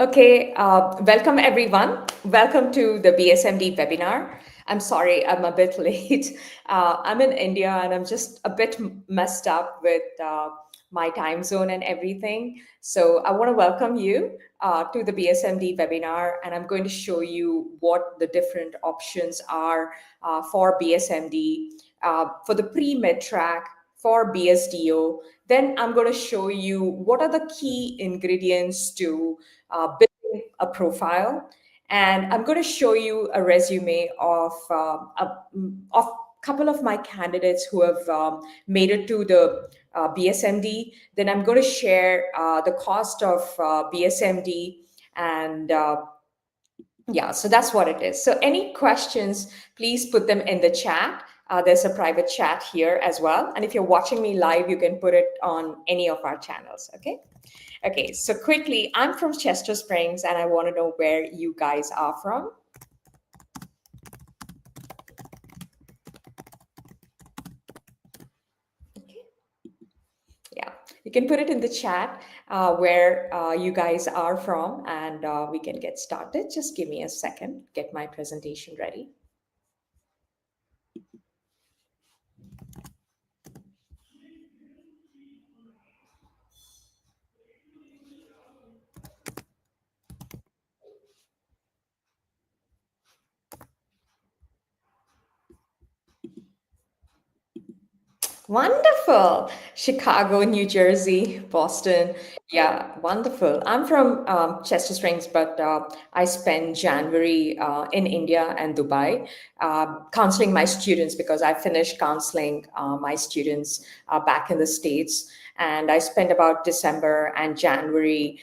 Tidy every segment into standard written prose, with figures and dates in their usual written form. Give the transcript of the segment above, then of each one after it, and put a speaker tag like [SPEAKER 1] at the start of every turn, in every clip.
[SPEAKER 1] Okay, welcome everyone. Welcome to the BSMD webinar. I'm sorry, I'm a bit late. I'm in India and I'm just a bit messed up with my time zone and everything. So I want to welcome you to the BSMD webinar, and I'm going to show you what the different options are for BSMD, for the pre-med track, for BSDO. Then I'm going to show you what are the key ingredients to building a profile, and I'm going to show you a resume of of couple of my candidates who have made it to the BSMD. Then I'm going to share the cost of BSMD, and yeah, so that's what it is. So any questions, please put them in the chat. There's a private chat here as well. And if you're watching me live, you can put it on any of our channels, okay? Okay, so quickly, I'm from Chester Springs and I want to know where you guys are from. Okay. Yeah, you can put it in the chat where you guys are from, and we can get started. Just give me a second, get my presentation ready. Wonderful. Chicago, New Jersey, Boston. Yeah, wonderful. I'm from Chester Springs, but I spent January in India and Dubai counseling my students, because I finished counseling my students back in the States. And I spent about December and January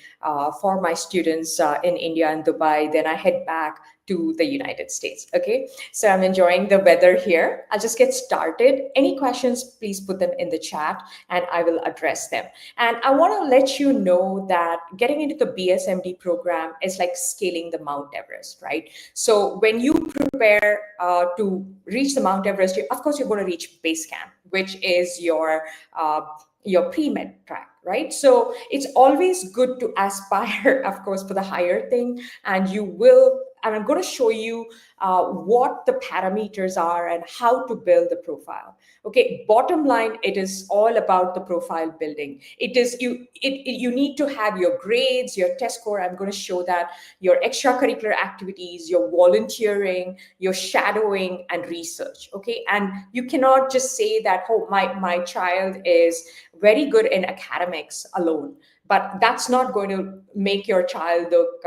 [SPEAKER 1] for my students in India and Dubai. Then I head back to the United States. Okay, so I'm enjoying the weather here. I'll just get started. Any questions, please put them in the chat and I will address them. And I want to let you know that getting into the BSMD program is like scaling the Mount Everest, right? So when you prepare to reach the Mount Everest, of course, you're going to reach base camp, which is your pre-med track, right? So it's always good to aspire, of course, for the higher thing, and you will. And I'm going to show you what the parameters are and how to build the profile. Okay, bottom line, it is all about the profile building. It is you need to have your grades, your test score. I'm going to show that, your extracurricular activities, your volunteering, your shadowing and research. Okay, and you cannot just say that, oh, my child is very good in academics alone, but that's not going to make your child look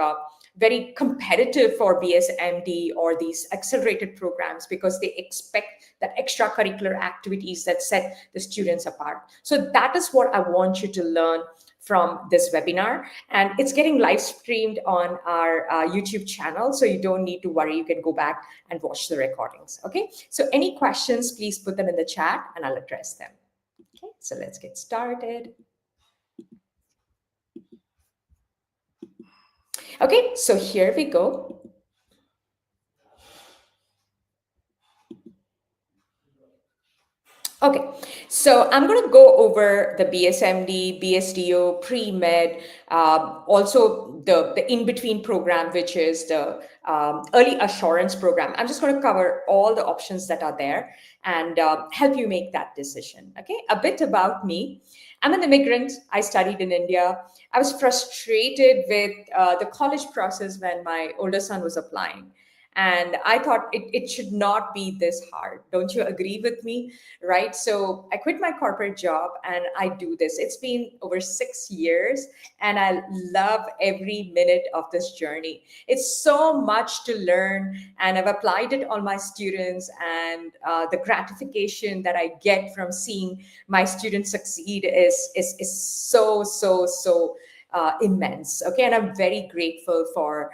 [SPEAKER 1] very competitive for BSMD or these accelerated programs, because they expect that extracurricular activities that set the students apart. So that is what I want you to learn from this webinar, and it's getting live streamed on our YouTube channel, so you don't need to worry. You can go back and watch the recordings. Okay, so any questions, please put them in the chat and I'll address them. Okay, so let's get started. Okay, so here we go. Okay, so I'm going to go over the BSMD, BSDO, pre-med, also the in-between program, which is the early assurance program. I'm just going to cover all the options that are there and help you make that decision. Okay, a bit about me. I'm an immigrant. I studied in India. I was frustrated with the college process when my older son was applying. And I thought it should not be this hard. Don't you agree with me? Right? So I quit my corporate job and I do this. It's been over 6 years and I love every minute of this journey. It's so much to learn, and I've applied it on my students, and the gratification that I get from seeing my students succeed is so immense. Okay, and I'm very grateful for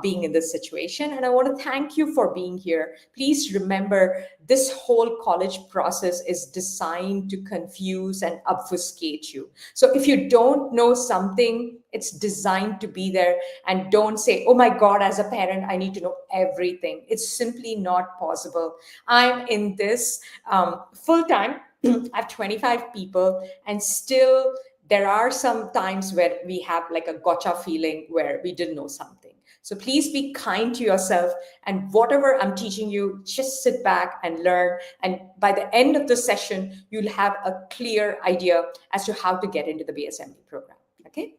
[SPEAKER 1] being in this situation, and I want to thank you for being here. Please remember, this whole college process is designed to confuse and obfuscate you. So if you don't know something, it's designed to be there. And don't say, oh my God, as a parent, I need to know everything. It's simply not possible. I'm in this full time. I have 25 people, and still there are some times where we have like a gotcha feeling where we didn't know something. So please be kind to yourself, and whatever I'm teaching you, just sit back and learn. And by the end of the session, you'll have a clear idea as to how to get into the BSMD program. Okay.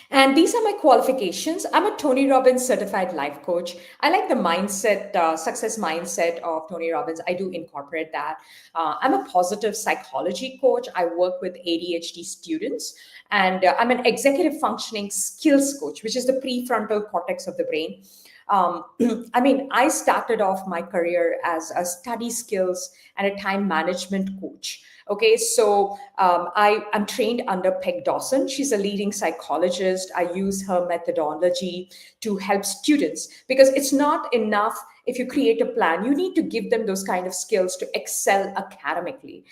[SPEAKER 1] And these are my qualifications. I'm a Tony Robbins certified life coach. I like the mindset, success mindset of Tony Robbins. I do incorporate that. I'm a positive psychology coach. I work with ADHD students. And I'm an executive functioning skills coach, which is the prefrontal cortex of the brain. I mean, I started off my career as a study skills and a time management coach. Okay, so I'm trained under Peg Dawson. She's a leading psychologist. I use her methodology to help students, because it's not enough if you create a plan. You need to give them those kind of skills to excel academically.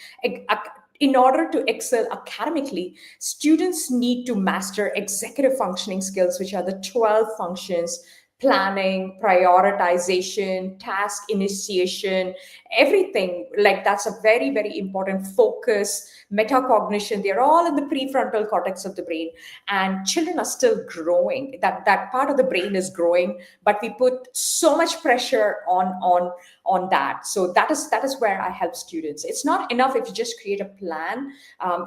[SPEAKER 1] In order to excel academically, students need to master executive functioning skills, which are the 12 functions: planning, prioritization, task initiation, everything. Like, that's a very, very important. Focus, metacognition, they're all in the prefrontal cortex of the brain. And children are still growing. That part of the brain is growing, but we put so much pressure on that. So that is where I help students. It's not enough if you just create a plan.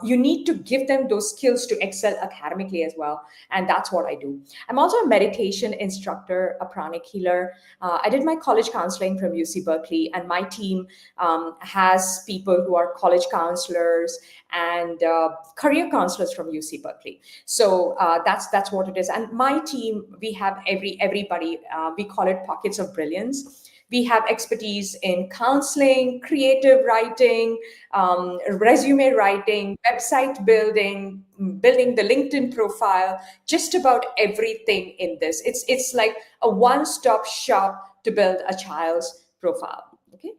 [SPEAKER 1] You need to give them those skills to excel academically as well. And that's what I do. I'm also a meditation instructor, a pranic healer. I did my college counseling from UC Berkeley, and my team has people who are college counselors and career counselors from UC Berkeley. So that's what it is. And my team, we have everybody. We call it pockets of brilliance. We have expertise in counseling, creative writing, resume writing, website building, building the LinkedIn profile, just about everything in this. It's like a one-stop shop to build a child's profile. Okay.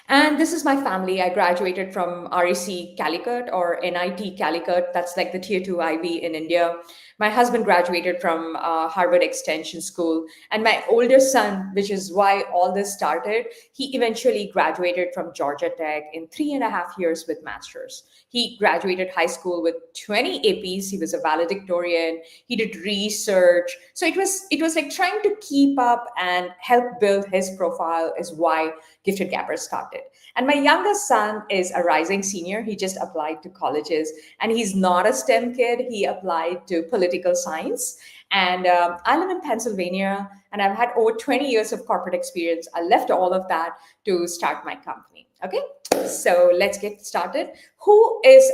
[SPEAKER 1] And this is my family. I graduated from REC Calicut, or NIT Calicut. That's like the tier 2 IB in India. My husband graduated from Harvard Extension School. And my older son, which is why all this started, he eventually graduated from Georgia Tech in 3.5 years with master's. He graduated high school with 20 APs. He was a valedictorian. He did research. So it was like trying to keep up and help build his profile is why Gifted Gapper started. And my youngest son is a rising senior. He just applied to colleges, and he's not a STEM kid. He applied to political science. And I live in Pennsylvania, and I've had over 20 years of corporate experience. I left all of that to start my company. Okay, so let's get started. Who is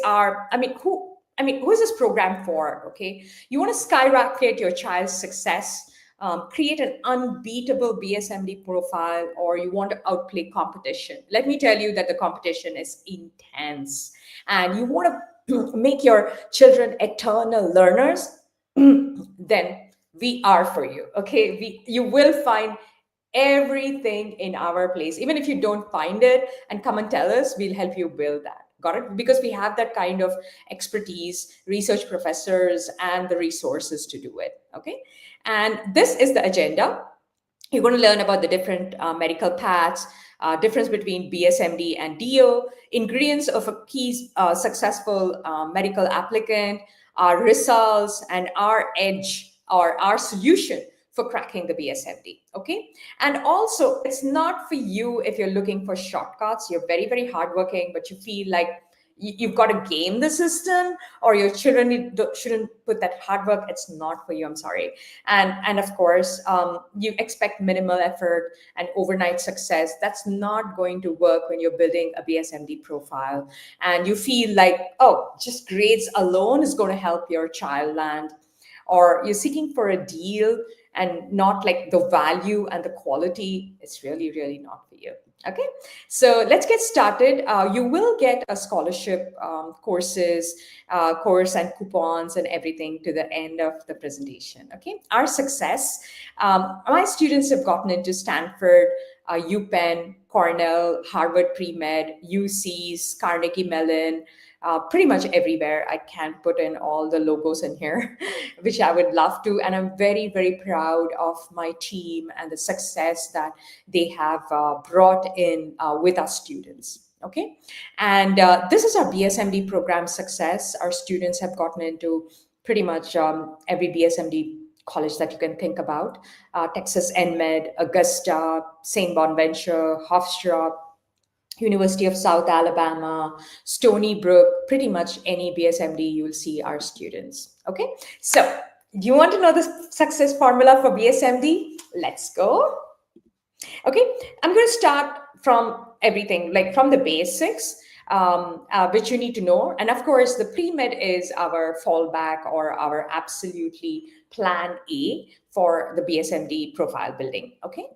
[SPEAKER 1] this program for? Okay, you want to skyrocket your child's success, create an unbeatable BSMD profile, or you want to outplay competition. Let me tell you that the competition is intense, and you want to make your children eternal learners, then we are for you. Okay, you will find everything in our place. Even if you don't find it, and come and tell us, we'll help you build that. Got it? Because we have that kind of expertise, research professors, and the resources to do it. Okay. And this is the agenda. You're going to learn about the different medical paths, difference between BSMD and DO, ingredients of a key successful medical applicant, our results, and our edge, or our solution for cracking the BSMD. Okay. And also, it's not for you if you're looking for shortcuts. You're very, very hardworking, but you feel like you've got to game the system, or your children shouldn't put that hard work. It's not for you. I'm sorry. And of course, you expect minimal effort and overnight success. That's not going to work when you're building a BSMD profile, and you feel like, oh, just grades alone is going to help your child land, or you're seeking for a deal and not like the value and the quality. It's really, really not for you. Okay, so let's get started. You will get a scholarship, course and coupons and everything to the end of the presentation. Okay, our success. My students have gotten into Stanford, UPenn, Cornell, Harvard Pre-Med, UC's, Carnegie Mellon, pretty much everywhere. I can't put in all the logos in here, which I would love to. And I'm very, very proud of my team and the success that they have brought in with our students. Okay, and this is our BSMD program success. Our students have gotten into pretty much every BSMD college that you can think about: Texas NMed, Augusta, St. Bonaventure, Hofstra, University of South Alabama, Stony Brook. Pretty much any BSMD you will see our students. Okay, so do you want to know the success formula for BSMD? Let's go. Okay, I'm going to start from everything, like from the basics, which you need to know. And of course, the pre-med is our fallback or our absolutely plan A for the BSMD profile building. Okay,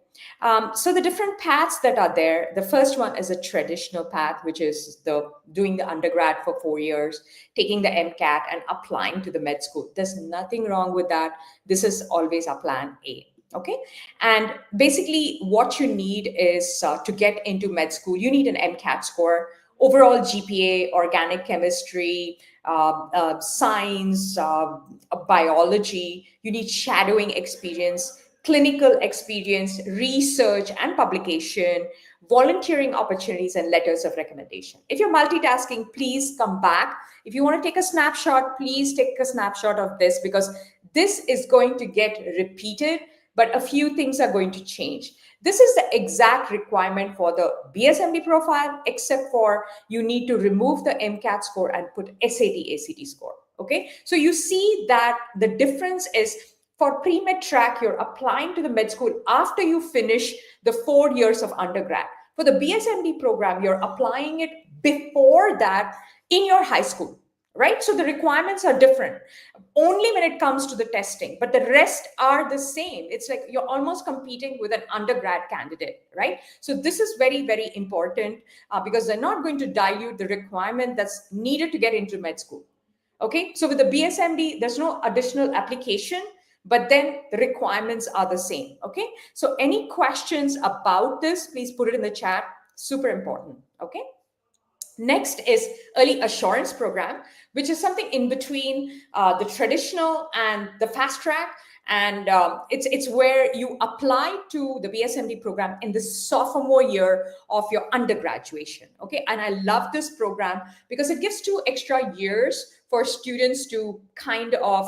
[SPEAKER 1] so the different paths that are there. The first one is a traditional path, which is the doing the undergrad for 4 years, taking the MCAT and applying to the med school. There's nothing wrong with that. This is always our plan A. Okay, and basically what you need is to get into med school, you need an MCAT score, overall GPA, organic chemistry, science, biology. You need shadowing experience, clinical experience, research and publication, volunteering opportunities, and letters of recommendation. If you're multitasking, please come back. If you want to take a snapshot, please take a snapshot of this, because this is going to get repeated, but a few things are going to change. This is the exact requirement for the BSMD profile, except for you need to remove the MCAT score and put SAT, ACT score. Okay, so you see that the difference is for pre-med track, you're applying to the med school after you finish the 4 years of undergrad. For the BSMD program, you're applying it before that in your high school. Right? So the requirements are different only when it comes to the testing, but the rest are the same. It's like you're almost competing with an undergrad candidate, right? So this is very, very important because they're not going to dilute the requirement that's needed to get into med school. Okay, so with the BSMD, there's no additional application, but then the requirements are the same. Okay, so any questions about this, please put it in the chat. Super important. Okay. Next is early assurance program, which is something in between the traditional and the fast track. And it's where you apply to the BSMD program in the sophomore year of your undergraduation. Okay, and I love this program because it gives 2 extra years for students to kind of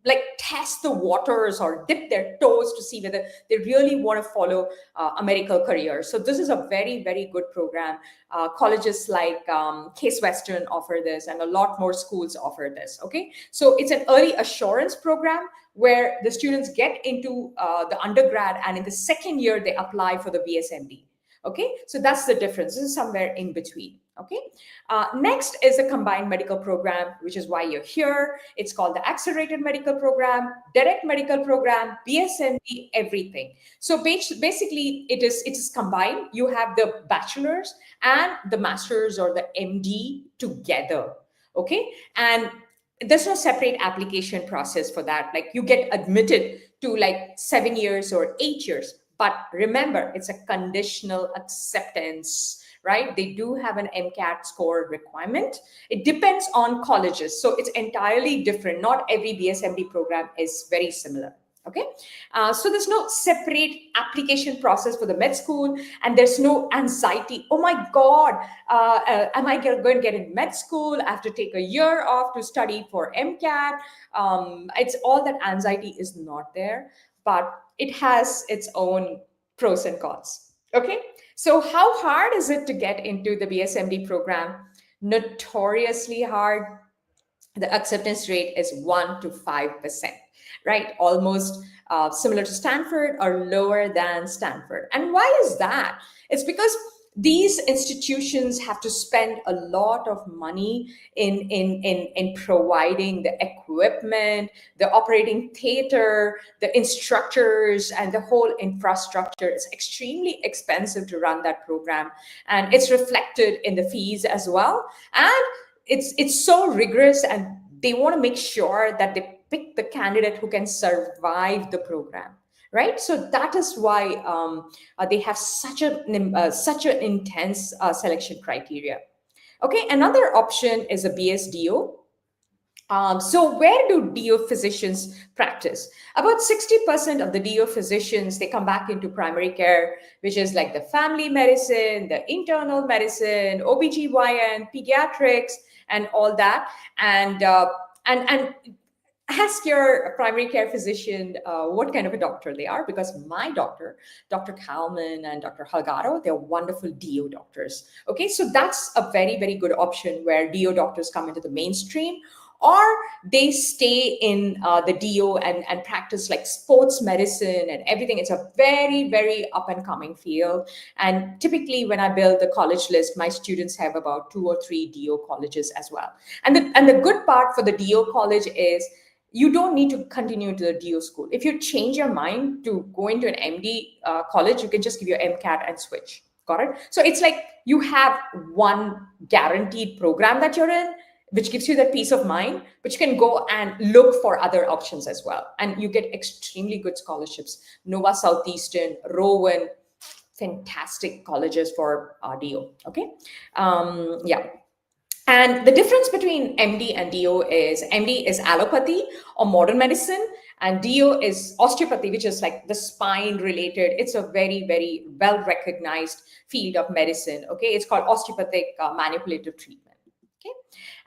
[SPEAKER 1] like test the waters or dip their toes to see whether they really want to follow a medical career. So this is a very, very good program. Colleges like Case Western offer this, and a lot more schools offer this. Okay, so it's an early assurance program where the students get into the undergrad, and in the second year they apply for the BSMD. Okay, so that's the difference. This is somewhere in between. Okay, next is a combined medical program, which is why you're here. It's called the accelerated medical program, direct medical program, BSMD, everything. So basically it is combined. You have the bachelor's and the master's or the MD together. Okay, and there's no separate application process for that. Like you get admitted to like 7 years or 8 years. But remember, it's a conditional acceptance, right? They do have an MCAT score requirement. It depends on colleges. So it's entirely different. Not every BSMD program is very similar. Okay, so there's no separate application process for the med school, and there's no anxiety. Oh my God, am I going to get in med school? I have to take a year off to study for MCAT. It's all that anxiety is not there, but it has its own pros and cons. Okay, so how hard is it to get into the BSMD program? Notoriously hard. The acceptance rate is 1 to 5%, right? Almost similar to Stanford or lower than Stanford. And why is that? It's because these institutions have to spend a lot of money in providing the equipment, the operating theater, the instructors, and the whole infrastructure. It's extremely expensive to run that program, and it's reflected in the fees as well. And it's so rigorous, and they want to make sure that they pick the candidate who can survive the program, right? So that is why they have such an intense selection criteria. Okay, another option is a BSDO. So where do DO physicians practice? About 60% of the DO physicians, they come back into primary care, which is like the family medicine, the internal medicine, OBGYN, pediatrics, and all that. And ask your primary care physician what kind of a doctor they are, because my doctor, Dr. Kalman and Dr. Halgaro, they're wonderful DO doctors. Okay, so that's a very, very good option where DO doctors come into the mainstream, or they stay in the DO and practice like sports medicine and everything. It's a very, very up and coming field. And typically, when I build the college list, my students have about 2 or 3 DO colleges as well. And the good part for the DO college is you don't need to continue to the DO school. If you change your mind to go into an MD college, you can just give your MCAT and switch. Got it? So it's like you have one guaranteed program that you're in, which gives you that peace of mind, but you can go and look for other options as well. And you get extremely good scholarships. Nova Southeastern, Rowan, fantastic colleges for DO. Okay. Yeah. And the difference between MD and DO is MD is allopathy or modern medicine, and DO is osteopathy, which is like the spine related. It's a very, very well recognized field of medicine. Okay. It's called osteopathic manipulative treatment. Okay.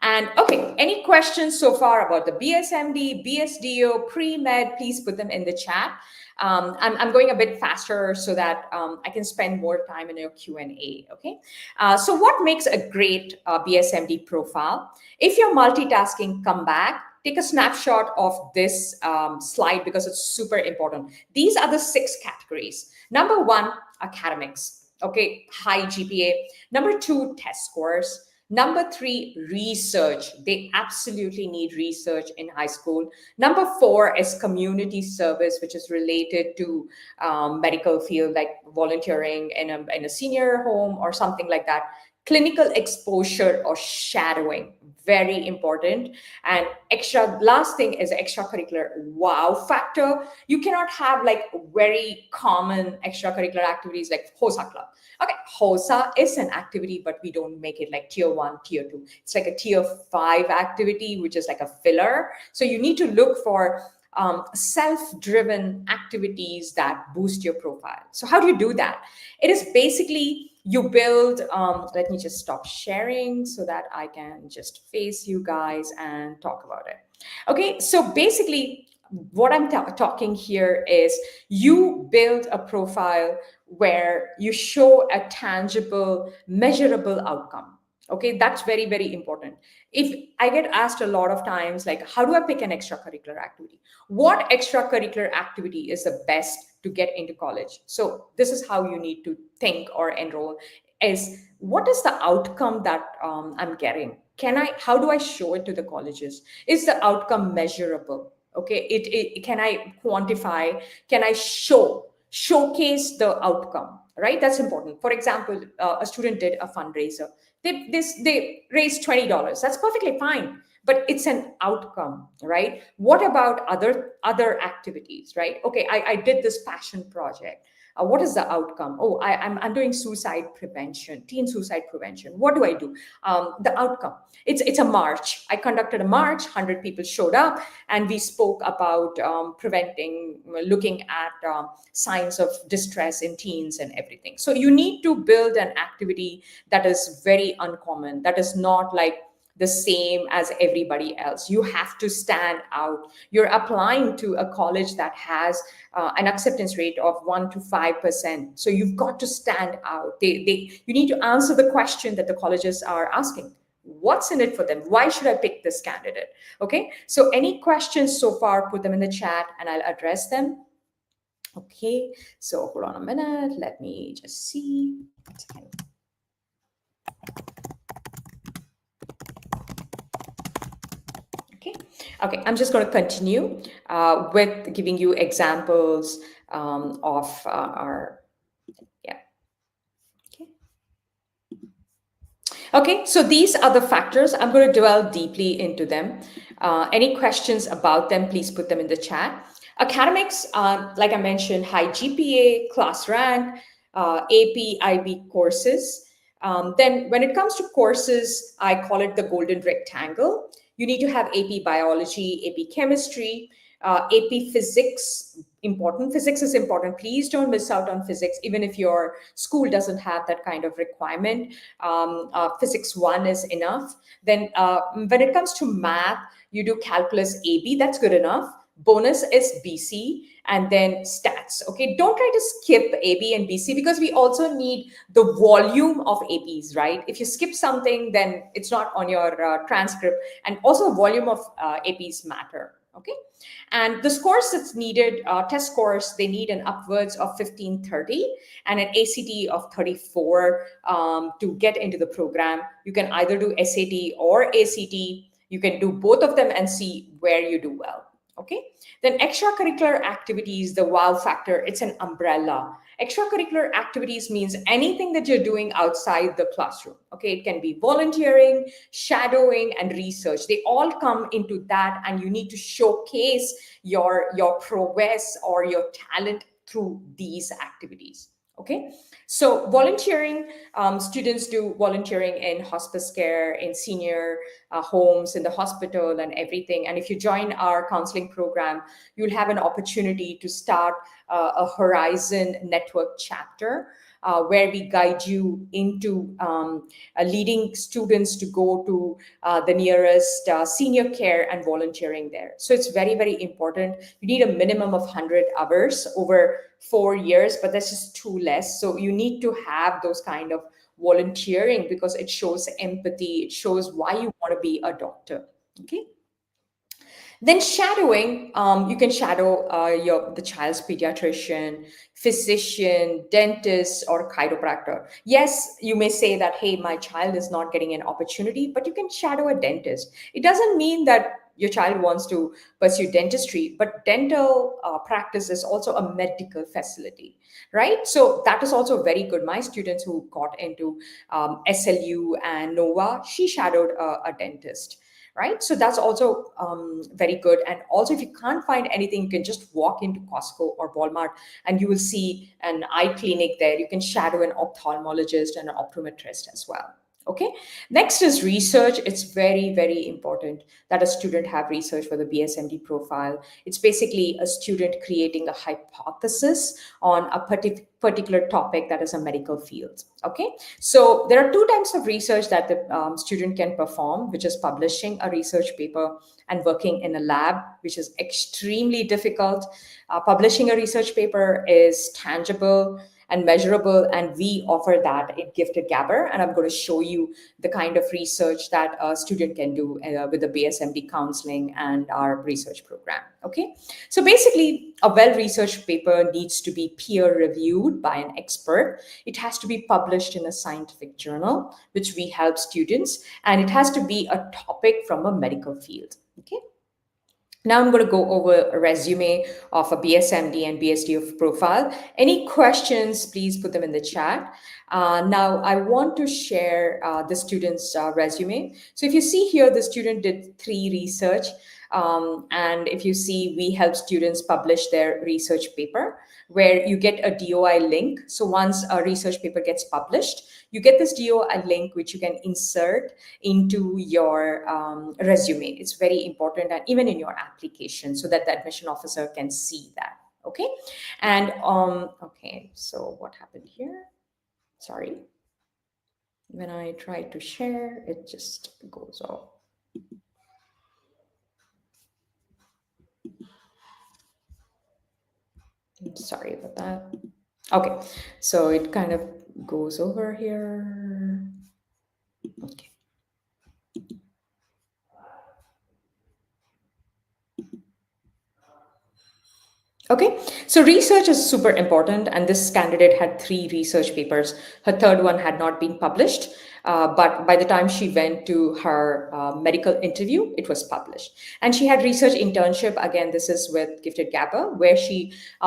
[SPEAKER 1] And okay, any questions so far about the BSMD, BSDO, pre-med, please put them in the chat. I'm going a bit faster so that I can spend more time in your Q&A, okay? So what makes a great BSMD profile? If you're multitasking, come back. Take a snapshot of this slide because it's super important. These are the 6 categories. Number 1, academics, okay? High GPA. Number 2, test scores. Number 3, research. They absolutely need research in high school. Number 4 is community service, which is related to medical field, like volunteering in a senior home or something like that. Clinical exposure or shadowing, very important. And last thing is extracurricular wow factor. You cannot have like very common extracurricular activities like HOSA club. Okay, HOSA is an activity, but we don't make it like tier 1, tier 2. It's like a tier 5 activity, which is like a filler. So you need to look for self-driven activities that boost your profile. So how do you do that? It is basically you build, let me just stop sharing so that I can just face you guys and talk about it. Okay, so basically what I'm talking here is you build a profile where you show a tangible, measurable outcome. Okay, that's very, very important. If I get asked a lot of times, like, how do I pick an extracurricular activity? What extracurricular activity is the best to get into college? So this is how you need to think or enroll, is what is the outcome that I'm getting? How do I show it to the colleges? Is the outcome measurable? Okay, can I quantify? Can I showcase the outcome? Right, that's important. For example, a student did a fundraiser. They raised $20. That's perfectly fine, but it's an outcome, right? What about other activities, right? Okay, I did this passion project. What is the outcome? Oh, I'm doing suicide prevention, teen suicide prevention. What do I do? The outcome. It's a march. I conducted a march. 100 people showed up, and we spoke about looking at signs of distress in teens and everything. So you need to build an activity that is very uncommon. That is not like the same as everybody else. You have to stand out. You're applying to a college that has an acceptance rate of 1 to 5%. So you've got to stand out. You need to answer the question that the colleges are asking. What's in it for them? Why should I pick this candidate? Okay, so any questions so far, put them in the chat and I'll address them. Okay, so hold on a minute. Let me just see. Okay, I'm just going to continue with giving you examples of our, yeah. Okay, so these are the factors. I'm going to dwell deeply into them. Any questions about them, please put them in the chat. Academics, like I mentioned, high GPA, class rank, AP, IB courses. Then when it comes to courses, I call it the golden rectangle. You need to have AP biology, AP chemistry, AP physics. Important. Physics is important. Please don't miss out on physics, even if your school doesn't have that kind of requirement. Physics 1 is enough. Then when it comes to math, you do calculus AB, that's good enough. Bonus is BC, and then stats. Okay, don't try to skip AB and BC, because we also need the volume of APs, right? If you skip something, then it's not on your transcript. And also volume of APs matter. Okay, and the scores that's needed, test scores, they need an upwards of 1530 and an ACT of 34 to get into the program. You can either do SAT or ACT. You can do both of them and see where you do well. Okay, then extracurricular activities, the wow factor, it's an umbrella. Extracurricular activities means anything that you're doing outside the classroom. Okay, it can be volunteering, shadowing, and research. They all come into that, and you need to showcase your prowess or your talent through these activities. Okay, so volunteering, students do volunteering in hospice care, in senior homes, in the hospital, and everything. And if you join our counseling program, you'll have an opportunity to start a Horizon Network chapter, where we guide you into leading students to go to the nearest senior care and volunteering there. So it's very, very important. You need a minimum of 100 hours over 4 years, but that's just too less. So you need to have those kind of volunteering, because it shows empathy. It shows why you want to be a doctor. Okay. Then shadowing, you can shadow the child's pediatrician, physician, dentist, or chiropractor. Yes, you may say that, hey, my child is not getting an opportunity, but you can shadow a dentist. It doesn't mean that your child wants to pursue dentistry, but dental practice is also a medical facility, right? So that is also very good. My students who got into SLU and Nova, she shadowed a dentist, right? So that's also very good. And also, if you can't find anything, you can just walk into Costco or Walmart and you will see an eye clinic there. You can shadow an ophthalmologist and an optometrist as well. Okay. Next is research. It's very, very important that a student have research for the BSMD profile. It's basically a student creating a hypothesis on a particular topic that is a medical field. Okay. So there are two types of research that the student can perform, which is publishing a research paper and working in a lab, which is extremely difficult. Publishing a research paper is tangible and measurable, and we offer that in Gifted Gabber. And I'm going to show you the kind of research that a student can do with the BSMD counseling and our research program. Okay, so basically, a well-researched paper needs to be peer-reviewed by an expert. It has to be published in a scientific journal, which we help students, and it has to be a topic from a medical field. Okay. Now I'm going to go over a resume of a BSMD and BSD of profile. Any questions, please put them in the chat. Now I want to share the student's resume. So if you see here, the student did 3 research. And if you see, we help students publish their research paper, where you get a DOI link. So once a research paper gets published, you get this DOI link, which you can insert into your resume. It's very important, and even in your application, so that the admission officer can see that. Okay. And okay, so what happened here? Sorry. When I try to share, it just goes off. Sorry about that. Okay, so it kind of goes over here. Okay. Okay, so research is super important, and this candidate had 3 research papers. Her third one had not been published, but by the time she went to her medical interview, it was published. And she had research internship. Again, this is with Gifted Gapper, where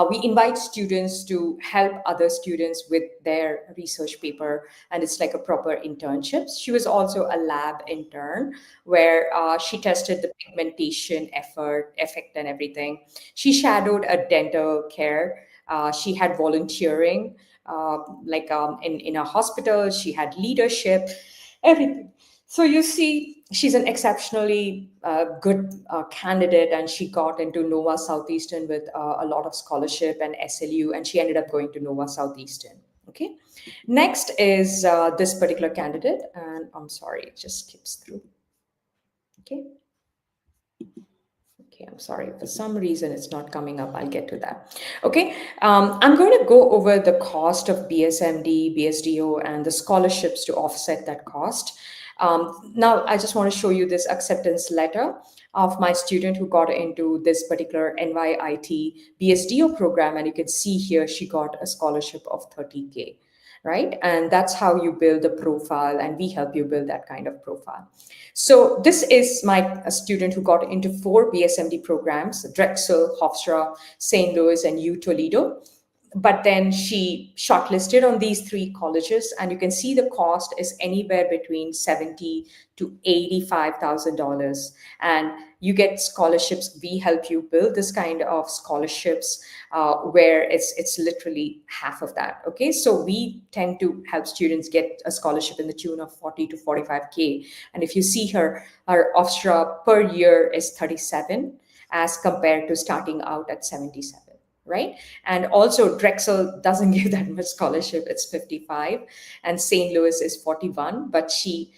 [SPEAKER 1] we invite students to help other students with their research paper, and it's like a proper internship. She was also a lab intern, where she tested the pigmentation effect and everything. She shadowed a dental care. She had volunteering, in a hospital. She had leadership, everything. So you see, she's an exceptionally good candidate, and she got into Nova Southeastern with a lot of scholarship and SLU, and she ended up going to Nova Southeastern. Okay. Next is this particular candidate, and I'm sorry, it just skips through. Okay. Okay, I'm sorry. For some reason, it's not coming up. I'll get to that. Okay, I'm going to go over the cost of BSMD, BSDO, and the scholarships to offset that cost. Now, I just want to show you this acceptance letter of my student who got into this particular NYIT BSDO program. And you can see here, she got a scholarship of 30K, right? And that's how you build a profile, and we help you build that kind of profile. So this is a student who got into 4 BSMD programs: Drexel, Hofstra, St. Louis, and U Toledo. But then she shortlisted on these 3 colleges, and you can see the cost is anywhere between $70,000 to $85,000. And you get scholarships. We help you build this kind of scholarships where it's literally half of that. Okay, so we tend to help students get a scholarship in the tune of 40 to 45K. And if you see her Hofstra per year is 37, as compared to starting out at 77. Right? And also Drexel doesn't give that much scholarship. It's 55, and St. Louis is 41, but she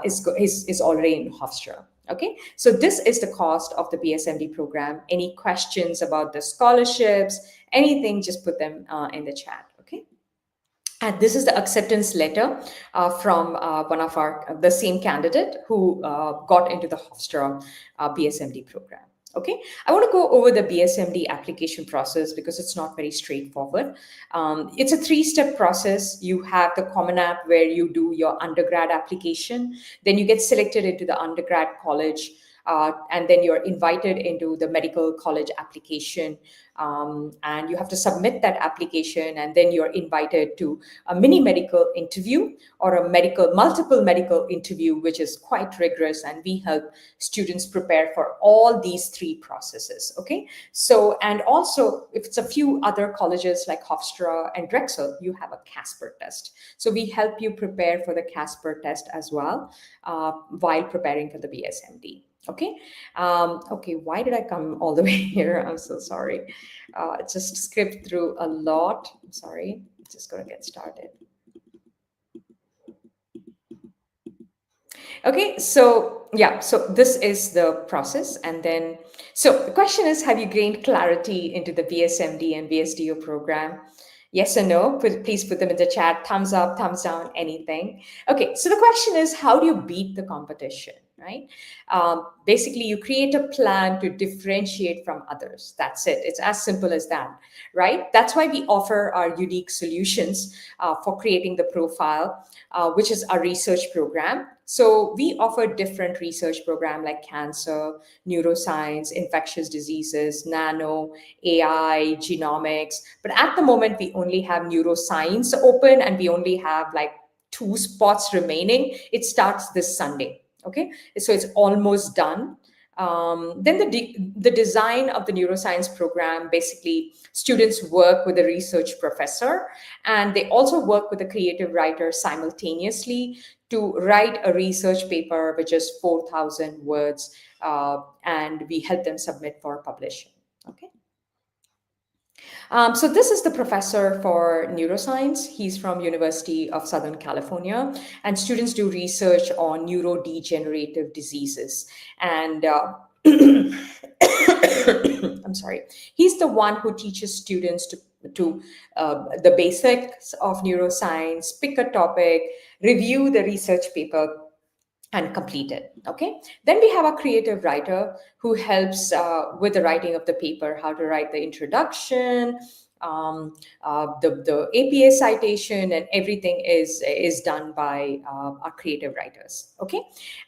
[SPEAKER 1] is already in Hofstra. Okay, so this is the cost of the BSMD program. Any questions about the scholarships, anything, just put them in the chat. Okay. And this is the acceptance letter from one of the same candidate who got into the Hofstra BSMD program. Okay, I want to go over the BSMD application process because it's not very straightforward. It's a 3-step process. You have the Common App where you do your undergrad application. Then you get selected into the undergrad college. And then you're invited into the medical college application, and you have to submit that application, and then you're invited to a mini medical interview or a multiple medical interview, which is quite rigorous, and we help students prepare for all these 3 processes. Okay, so, and also if it's a few other colleges like Hofstra and Drexel, you have a Casper test. So we help you prepare for the Casper test as well while preparing for the BSMD. Okay. Okay. Why did I come all the way here? I'm so sorry. Just skipped through a lot. I'm sorry. Just going to get started. Okay. So yeah, so this is the process. And then, so the question is, have you gained clarity into the BSMD and BSDO program? Yes or no? Please put them in the chat. Thumbs up, thumbs down, anything. Okay, so the question is, how do you beat the competition, right? Basically, you create a plan to differentiate from others. That's it. It's as simple as that, right? That's why we offer our unique solutions for creating the profile, which is our research program. So we offer different research programs like cancer, neuroscience, infectious diseases, nano, AI, genomics. But at the moment, we only have neuroscience open, and we only have like 2 spots remaining. It starts this Sunday. Okay, so it's almost done. Then the design of the neuroscience program, basically students work with a research professor, and they also work with a creative writer simultaneously to write a research paper which is 4,000 words, and we help them submit for publishing. Okay. So this is the professor for neuroscience. He's from University of Southern California, and students do research on neurodegenerative diseases. And I'm sorry, he's the one who teaches students to the basics of neuroscience, pick a topic, review the research paper, and complete it. Okay. Then we have a creative writer who helps with the writing of the paper, how to write the introduction, the APA citation, and everything is done by our creative writers. Okay.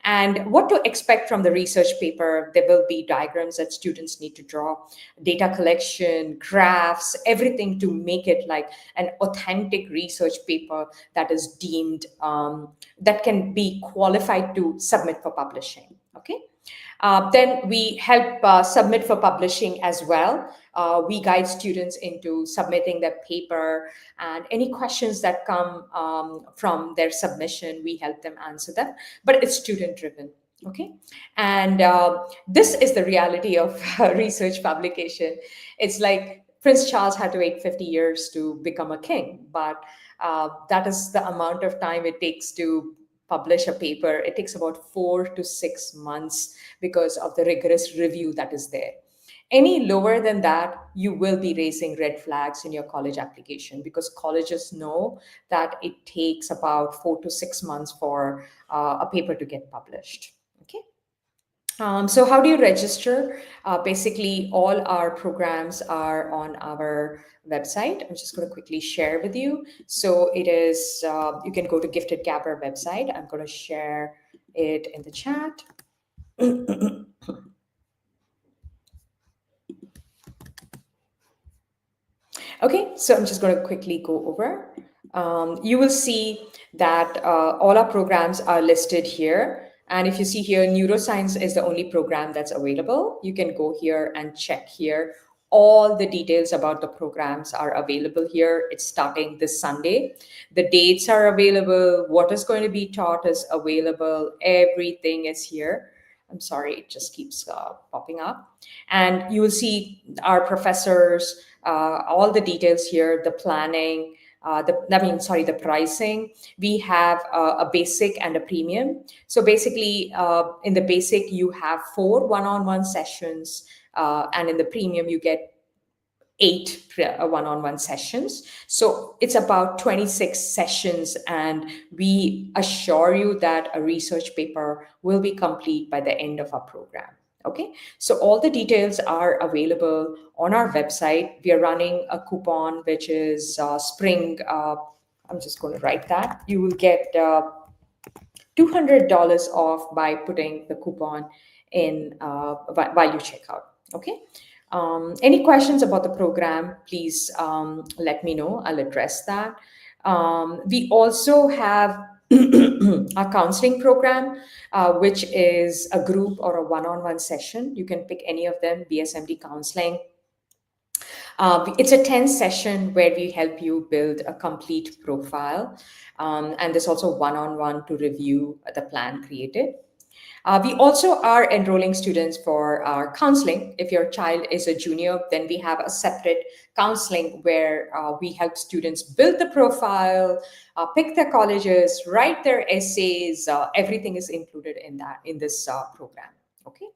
[SPEAKER 1] And what to expect from the research paper? There will be diagrams that students need to draw, data collection, graphs, everything to make it like an authentic research paper that is deemed that can be qualified to submit for publishing. Okay. Then we help submit for publishing as well. We guide students into submitting their paper, and any questions that come from their submission, we help them answer them. But it's student driven. Okay. And this is the reality of research publication. It's like Prince Charles had to wait 50 years to become a king, but that is the amount of time it takes to publish a paper. It takes about 4 to 6 months because of the rigorous review that is there. Any lower than that, you will be raising red flags in your college application because colleges know that it takes about 4 to 6 months for a paper to get published. Okay. So how do you register? Basically, all our programs are on our website. I'm just going to quickly share with you. So it is, you can go to Gifted Gabber website. I'm going to share it in the chat. Okay, so I'm just going to quickly go over. You will see that all our programs are listed here. And if you see here, neuroscience is the only program that's available. You can go here and check here. All the details about the programs are available here. It's starting this Sunday. The dates are available. What is going to be taught is available. Everything is here. I'm sorry, it just keeps popping up. And you will see our professors, all the details here, the planning, the pricing. We have a basic and a premium. So basically, in the basic, you have 4 one-on-one sessions, and in the premium, you get 8 one-on-one sessions. So it's about 26 sessions, and we assure you that a research paper will be complete by the end of our program. Okay, so all the details are available on our website. We are running a coupon, which is spring. I'm just going to write that. You will get $200 off by putting the coupon in while you check out. Okay. Any questions about the program, please let me know. I'll address that. We also have a counseling program, which is a group or a one-on-one session. You can pick any of them, BSMD counseling. It's a 10 session where we help you build a complete profile. And there's also one-on-one to review the plan created. We also are enrolling students for our counseling. If your child is a junior, then we have a separate counseling where we help students build the profile, pick their colleges, write their essays. Everything is included in this program. Okay.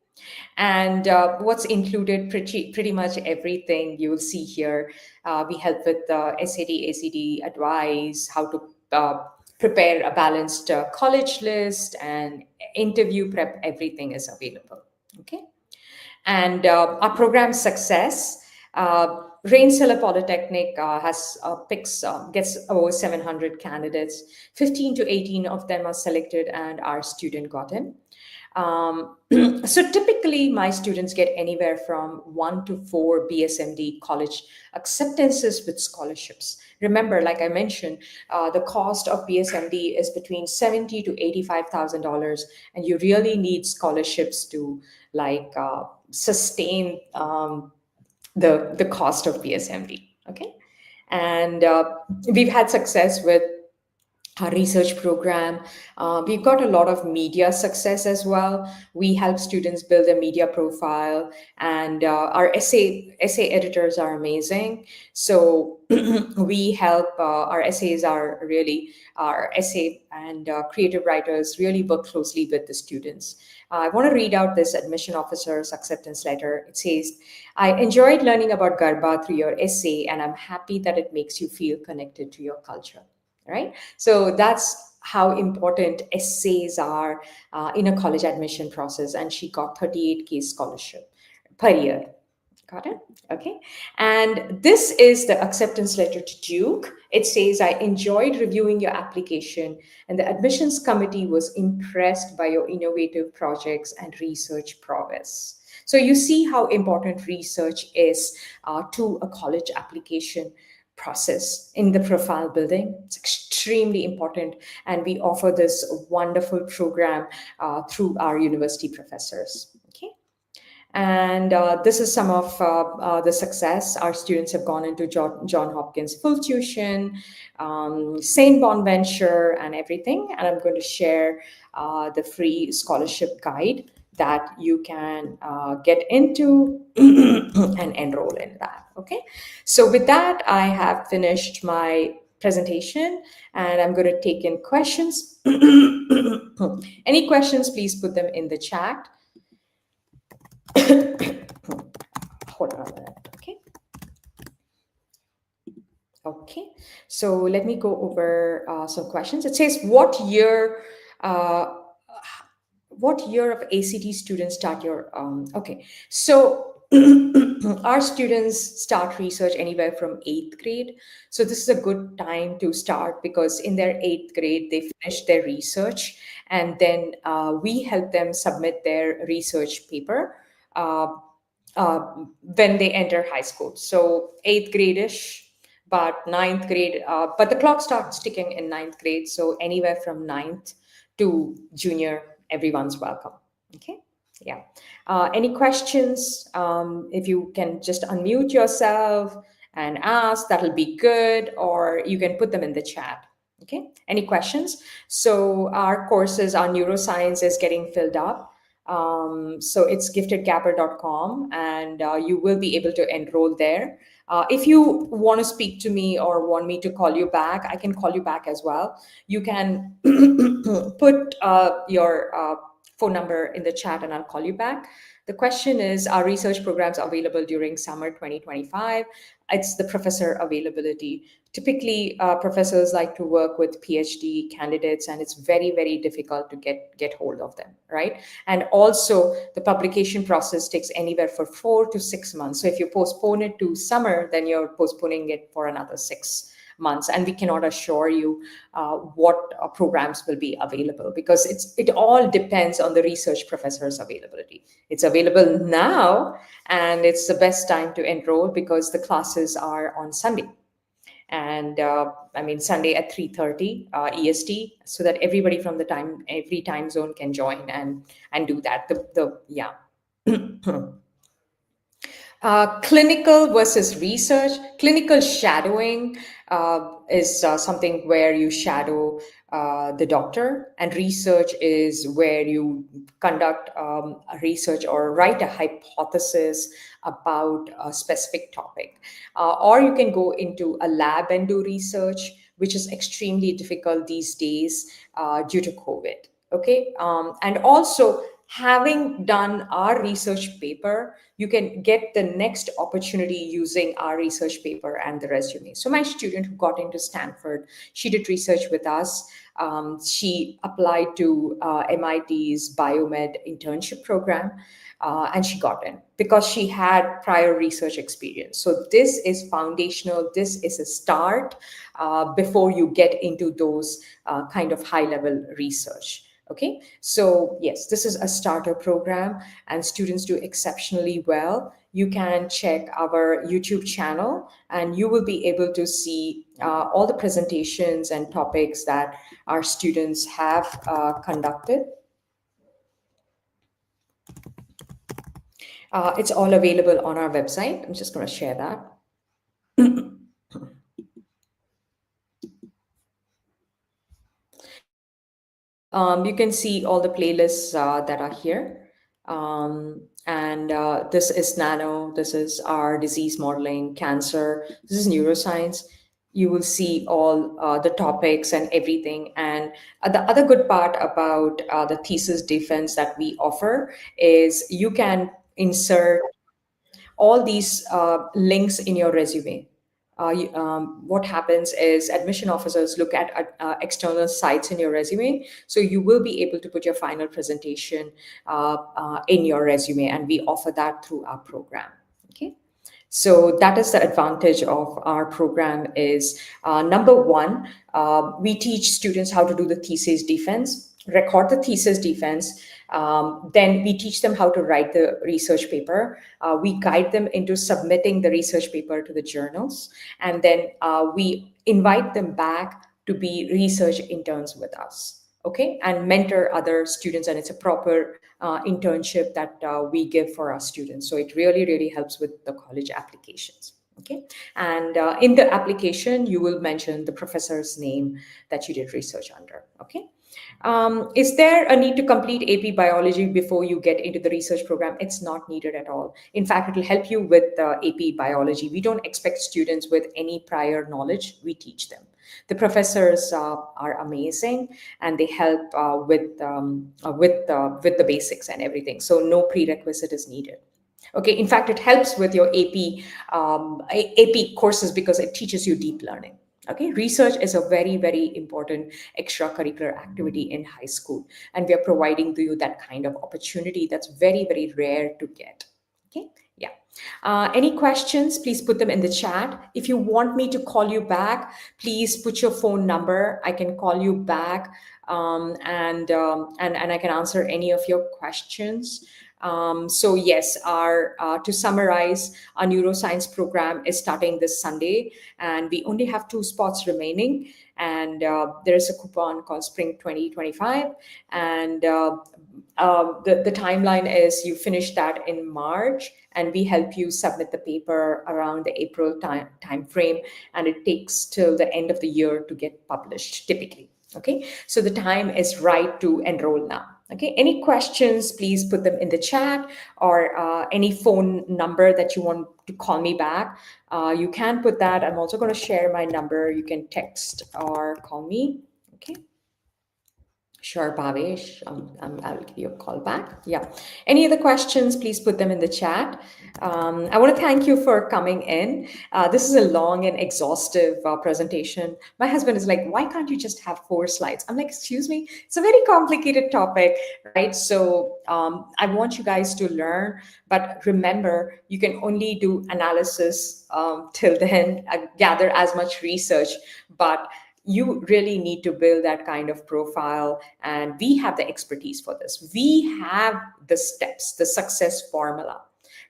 [SPEAKER 1] And what's included, pretty much everything you will see here. We help with SAT, ACT advice, how to prepare a balanced college list, and interview prep. Everything is available. Okay. And our program success, Rensselaer Polytechnic gets over 700 candidates. 15 to 18 of them are selected and are student gotten. So typically, my students get anywhere from 1 to 4 BSMD college acceptances with scholarships. Remember, like I mentioned, the cost of BSMD is between $70,000 to $85,000, and you really need scholarships to sustain the cost of BSMD. Okay, and we've had success with our research program. We've got a lot of media success as well. We help students build a media profile, and our essay editors are amazing. So we help, our essays are really, our essay and creative writers really work closely with the students. I want to read out this admission officer's acceptance letter. It says, "I enjoyed learning about Garba through your essay, and I'm happy that it makes you feel connected to your culture." Right? So that's how important essays are in a college admission process. And she got 38K scholarship per year. Got it? Okay. And this is the acceptance letter to Duke. It says, "I enjoyed reviewing your application, and the admissions committee was impressed by your innovative projects and research prowess." So you see how important research is to a college application process in the profile building. It's extremely important, and we offer this wonderful program through our university professors. Okay. And this is some of the success. Our students have gone into John Hopkins full tuition, St. Bonaventure, and everything. And I'm going to share the free scholarship guide that you can get into and enroll in that. Okay. So with that, I have finished my presentation and I'm going to take in questions. Any questions, please put them in the chat. Hold on a minute. Okay. Okay. So let me go over some questions. It says, uh, what year of ACT students start your, okay. So our students start research anywhere from 8th grade. So this is a good time to start because in their 8th grade, they finish their research and then we help them submit their research paper uh, when they enter high school. So 8th grade-ish, but 9th grade, but the clock starts ticking in 9th grade. So anywhere from 9th to junior, everyone's welcome. Okay. Yeah. Any questions? If you can just unmute yourself and ask, that'll be good, or you can put them in the chat. Okay. Any questions? So our courses, our neuroscience is getting filled up. So it's giftedgapper.com and you will be able to enroll there. If you want to speak to me or want me to call you back, I can call you back as well. You can put your phone number in the chat and I'll call you back. The question is, are research programs available during summer 2025? It's the professor availability. Typically, professors like to work with PhD candidates, and it's very, very difficult to get hold of them, right? And also, the publication process takes anywhere for 4 to 6 months. So if you postpone it to summer, then you're postponing it for another 6 months, and we cannot assure you what programs will be available because it all depends on the research professor's availability. It's available now, and it's the best time to enroll because the classes are on Sunday. And I mean Sunday at 3:30 EST, so that everybody from every time zone can join and do that. Yeah. Clinical versus research. Clinical shadowing is something where you shadow the doctor, and research is where you conduct a research or write a hypothesis about a specific topic. Or you can go into a lab and do research, which is extremely difficult these days due to COVID. Okay. And also, having done our research paper, you can get the next opportunity using our research paper and the resume. So my student who got into Stanford, she did research with us. She applied to MIT's biomed internship program. And she got in because she had prior research experience. So this is foundational. This is a start before you get into those kind of high-level research. Okay, so yes, this is a starter program and students do exceptionally well. You can check our YouTube channel and you will be able to see all the presentations and topics that our students have conducted. It's all available on our website. I'm just going to share that. You can see all the playlists that are here. And this is nano, this is our disease modeling, cancer, this is neuroscience. You will see all the topics and everything. And the other good part about the thesis defense that we offer is you can insert all these links in your resume. What happens is admission officers look at external sites in your resume. So you will be able to put your final presentation in your resume, and we offer that through our program. Okay. So that is the advantage of our program is number one, we teach students how to do the thesis defense, record the thesis defense. Then we teach them how to write the research paper. We guide them into submitting the research paper to the journals. And then we invite them back to be research interns with us. okay, and mentor other students. And it's a proper internship that we give for our students. So it really, really helps with the college applications. Okay, and in the application, you will mention the professor's name that you did research under. Okay. Is there a need to complete AP biology before you get into the research program? It's not needed at all. In fact, it will help you with AP biology. We don't expect students with any prior knowledge. We teach them. The professors are amazing, and they help with the basics and everything. So no prerequisite is needed. Okay, in fact, it helps with your AP courses because it teaches you deep learning. Okay, research is a very, very important extracurricular activity in high school, and we are providing to you that kind of opportunity that's very, very rare to get. Okay, yeah. Any questions, please put them in the chat. If you want me to call you back, please put your phone number. I can call you back, and I can answer any of your questions. So yes, our to summarize, our neuroscience program is starting this Sunday, and we only have 2 spots remaining. And there is a coupon called Spring 2025, and the timeline is you finish that in March, and we help you submit the paper around the April time frame, and it takes till the end of the year to get published typically. Okay, so the time is right to enroll now. Okay, any questions, please put them in the chat, or any phone number that you want to call me back. You can put that. I'm also going to share my number. You can text or call me. Okay. Sure, Bhavesh. I'll give you a call back. Yeah. Any other questions, please put them in the chat. I want to thank you for coming in. This is a long and exhaustive presentation. My husband is like, why can't you just have 4 slides? I'm like, excuse me, it's a very complicated topic, right? So I want you guys to learn, but remember, you can only do analysis till then, gather as much research, but you really need to build that kind of profile, and we have the expertise for this. We have the steps, the success formula,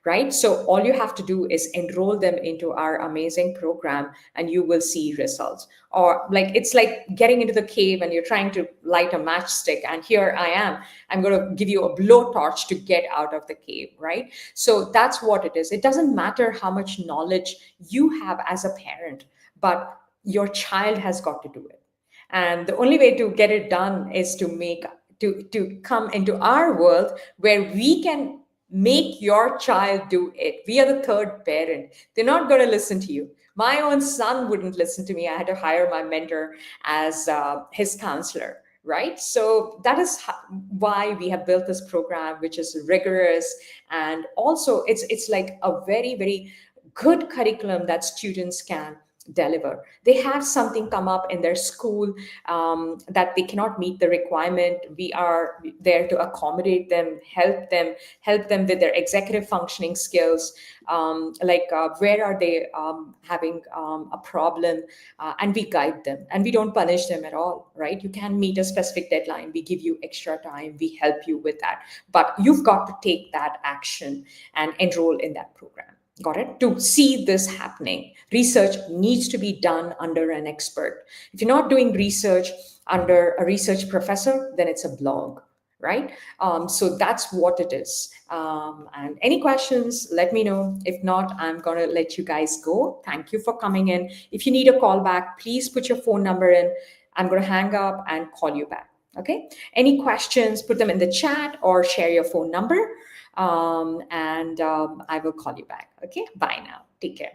[SPEAKER 1] right? So all you have to do is enroll them into our amazing program, and you will see results. Or like, it's like getting into the cave and you're trying to light a matchstick, and here I am, I'm going to give you a blowtorch to get out of the cave, right? So that's what it is. It doesn't matter how much knowledge you have as a parent, but your child has got to do it. And the only way to get it done is to come into our world where we can make your child do it. We are the third parent. They're not going to listen to you. My own son wouldn't listen to me. I had to hire my mentor as his counselor, right? So that is why we have built this program, which is rigorous, and also it's like a very, very good curriculum that students can deliver. They have something come up in their school that they cannot meet the requirement. We are there to accommodate them, help them with their executive functioning skills, where are they having a problem, and we guide them, and we don't punish them at all, right? You can meet a specific deadline, we give you extra time, we help you with that, but you've got to take that action and enroll in that program. Got it? To see this happening, research needs to be done under an expert. If you're not doing research under a research professor, then it's a blog, right? So that's what it is. And any questions, let me know. If not, I'm going to let you guys go. Thank you for coming in. If you need a call back, please put your phone number in. I'm going to hang up and call you back. Okay? Any questions, put them in the chat or share your phone number. I will call you back. Okay, bye now. Take care.